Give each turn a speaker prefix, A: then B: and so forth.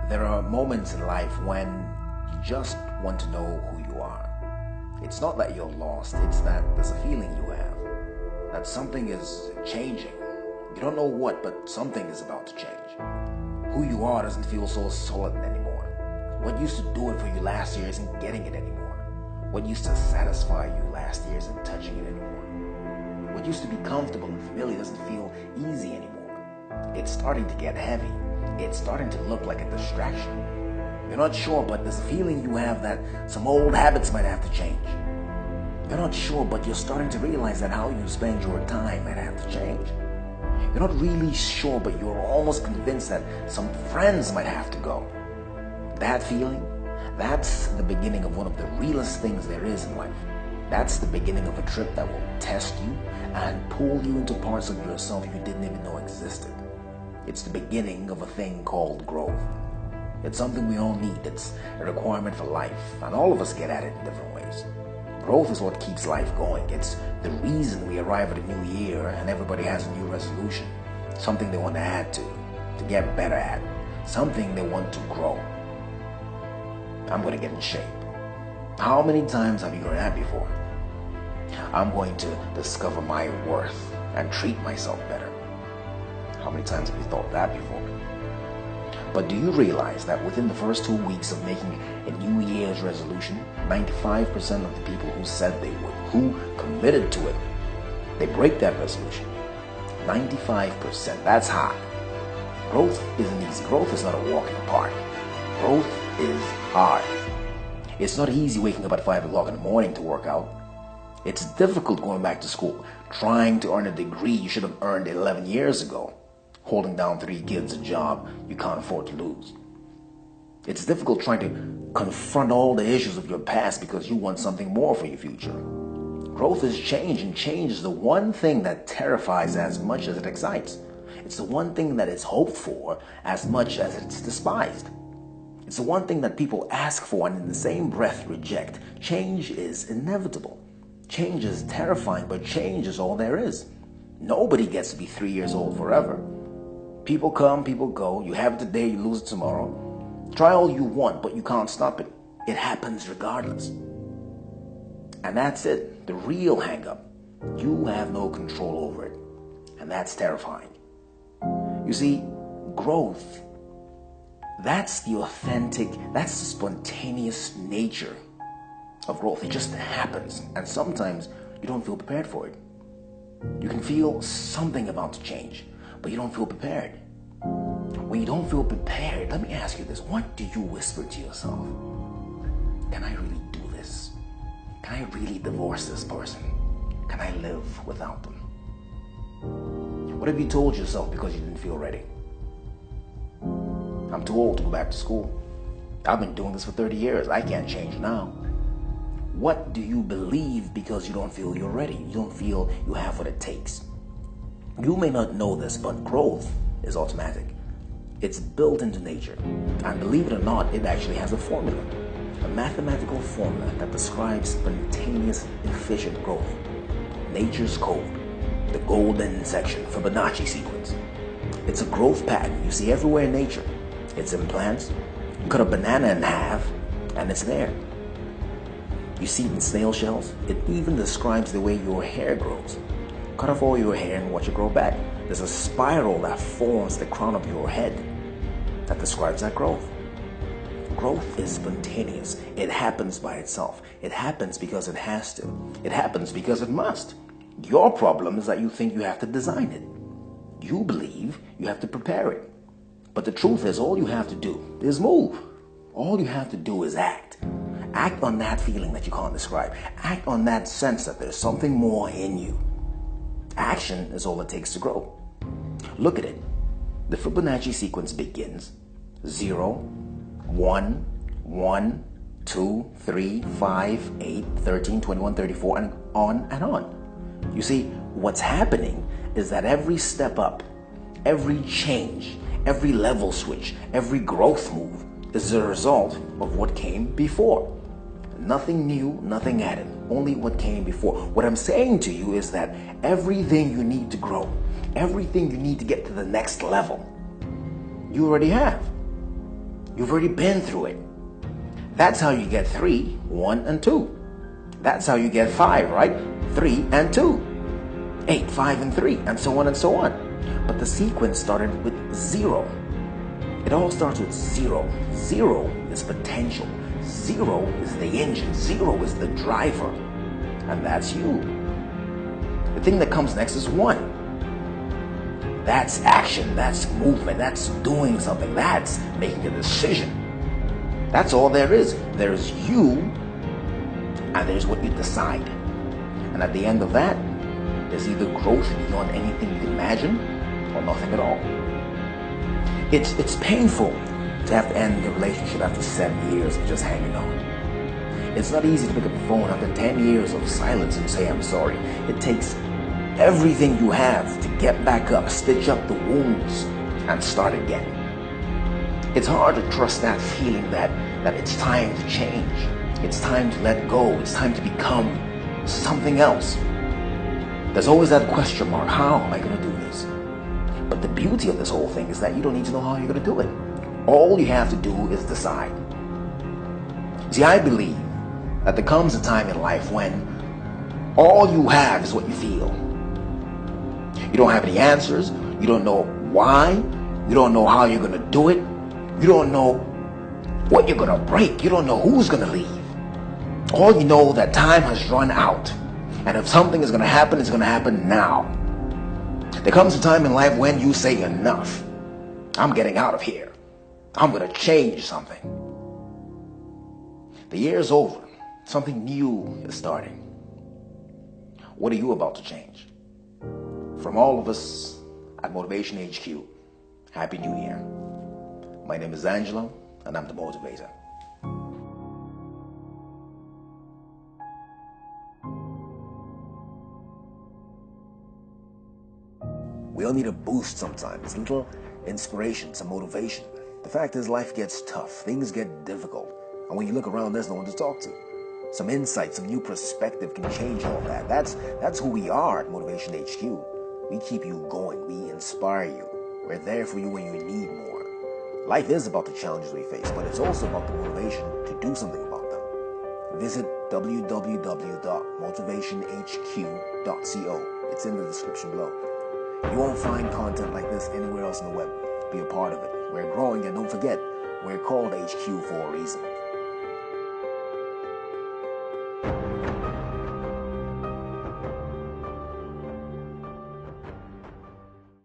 A: There are moments in life when you just want to know who you are. It's not that you're lost, it's that there's a feeling you have that something is changing. You don't know what, but something is about to change. Who you are doesn't feel so solid anymore. What used to do it for you last year isn't getting it anymore. What used to satisfy you last year isn't touching it anymore. What used to be comfortable and familiar doesn't feel easy anymore. It's starting to get heavy. It's starting to look like a distraction. You're not sure, but there's a feeling you have that some old habits might have to change. You're not sure, but you're starting to realize that how you spend your time might have to change. You're not really sure, but you're almost convinced that some friends might have to go. That feeling, that's the beginning of one of the realest things there is in life. That's the beginning of a trip that will test you and pull you into parts of yourself you didn't even know existed. It's the beginning of a thing called growth. It's something we all need. It's a requirement for life, and all of us get at it in different ways. Growth is what keeps life going. It's the reason we arrive at a new year and everybody has a new resolution, something they want to add to get better at, something they want to grow. I'm going to get in shape. How many times have you heard that before? I'm going to discover my worth and treat myself better. How many times have you thought that before? But do you realize that within the first 2 weeks of making a New Year's resolution, 95% of the people who said they would, who committed to it, they break that resolution? 95%, that's high. Growth isn't easy. Growth is not a walk in the park. Growth is hard. It's not easy waking up at 5 o'clock in the morning to work out. It's difficult going back to school, trying to earn a degree you should have earned 11 years ago, holding down 3 kids, a job you can't afford to lose. It's difficult trying to confront all the issues of your past because you want something more for your future. Growth is change, and change is the one thing that terrifies as much as it excites. It's the one thing that is hoped for as much as it's despised. It's the one thing that people ask for and in the same breath reject. Change is inevitable. Change is terrifying, but change is all there is. Nobody gets to be 3 years old forever. People come, people go. You have it today, you lose it tomorrow. Try all you want, but you can't stop it. It happens regardless. And that's it, the real hang-up. You have no control over it. And that's terrifying. You see, growth, that's the authentic, that's the spontaneous nature of growth. It just happens. And sometimes you don't feel prepared for it. You can feel something about to change, but you don't feel prepared. When you don't feel prepared, let me ask you this. What do you whisper to yourself? Can I really do this? Can I really divorce this person? Can I live without them? What have you told yourself because you didn't feel ready? I'm too old to go back to school. I've been doing this for 30 years. I can't change now. What do you believe because you don't feel you're ready? You don't feel you have what it takes. You may not know this, but growth is automatic. It's built into nature. And believe it or not, it actually has a formula. A mathematical formula that describes spontaneous, efficient growth. Nature's code. The golden section, Fibonacci sequence. It's a growth pattern you see everywhere in nature. It's in plants. You cut a banana in half, and it's there. You see it in snail shells. It even describes the way your hair grows. Cut off all your hair and watch it grow back. There's a spiral that forms the crown of your head that describes that growth. Growth is spontaneous. It happens by itself. It happens because it has to. It happens because it must. Your problem is that you think you have to design it. You believe you have to prepare it. But the truth is, all you have to do is move. All you have to do is act. Act on that feeling that you can't describe. Act on that sense that there's something more in you. Action is all it takes to grow. Look at it. The Fibonacci sequence begins 0, 1, 1, 2, 3, 5, 8, 13, 21, 34, and on and on. You see, what's happening is that every step up, every change, every level switch, every growth move is a result of what came before. Nothing new, nothing added, only what came before. What I'm saying to you is that everything you need to grow, everything you need to get to the next level, you already have. You've already been through it. That's how you get 3, 1, and 2. That's how you get 5, right? 3 and 2. 8, 5, and 3, and so on and so on. But the sequence started with 0. It all starts with 0. 0 is potential. 0 is the engine. 0 is the driver. And that's you. The thing that comes next is 1. That's action. That's movement. That's doing something. That's making a decision. That's all there is. There's you, and there's what you decide. And at the end of that, there's either growth beyond anything you imagine or nothing at all. It's painful to have to end a relationship after 7 years of just hanging on. It's not easy to pick up the phone after 10 years of silence and say, I'm sorry. It takes everything you have to get back up, stitch up the wounds, and start again. It's hard to trust that feeling that it's time to change. It's time to let go. It's time to become something else. There's always that question mark. How am I going to do this? But the beauty of this whole thing is that you don't need to know how you're going to do it. All you have to do is decide. See, I believe that there comes a time in life when all you have is what you feel. You don't have any answers. You don't know why. You don't know how you're going to do it. You don't know what you're going to break. You don't know who's going to leave. All you know that time has run out. And if something is going to happen, it's going to happen now. There comes a time in life when you say enough. I'm getting out of here. I'm going to change something. The year's over. Something new is starting. What are you about to change? From all of us at Motivation HQ, Happy New Year. My name is Angelo, and I'm the motivator. We all need a boost sometimes, a little inspiration, some motivation. The fact is, life gets tough, things get difficult, and when you look around, there's no one to talk to. Some insight, some new perspective can change all that. That's who we are at Motivation HQ. We keep you going, we inspire you. We're there for you when you need more. Life is about the challenges we face, but it's also about the motivation to do something about them. Visit www.motivationhq.co. It's in the description below. You won't find content like this anywhere else on the web. Be a part of it. We're growing, and don't forget, we're called HQ for a reason.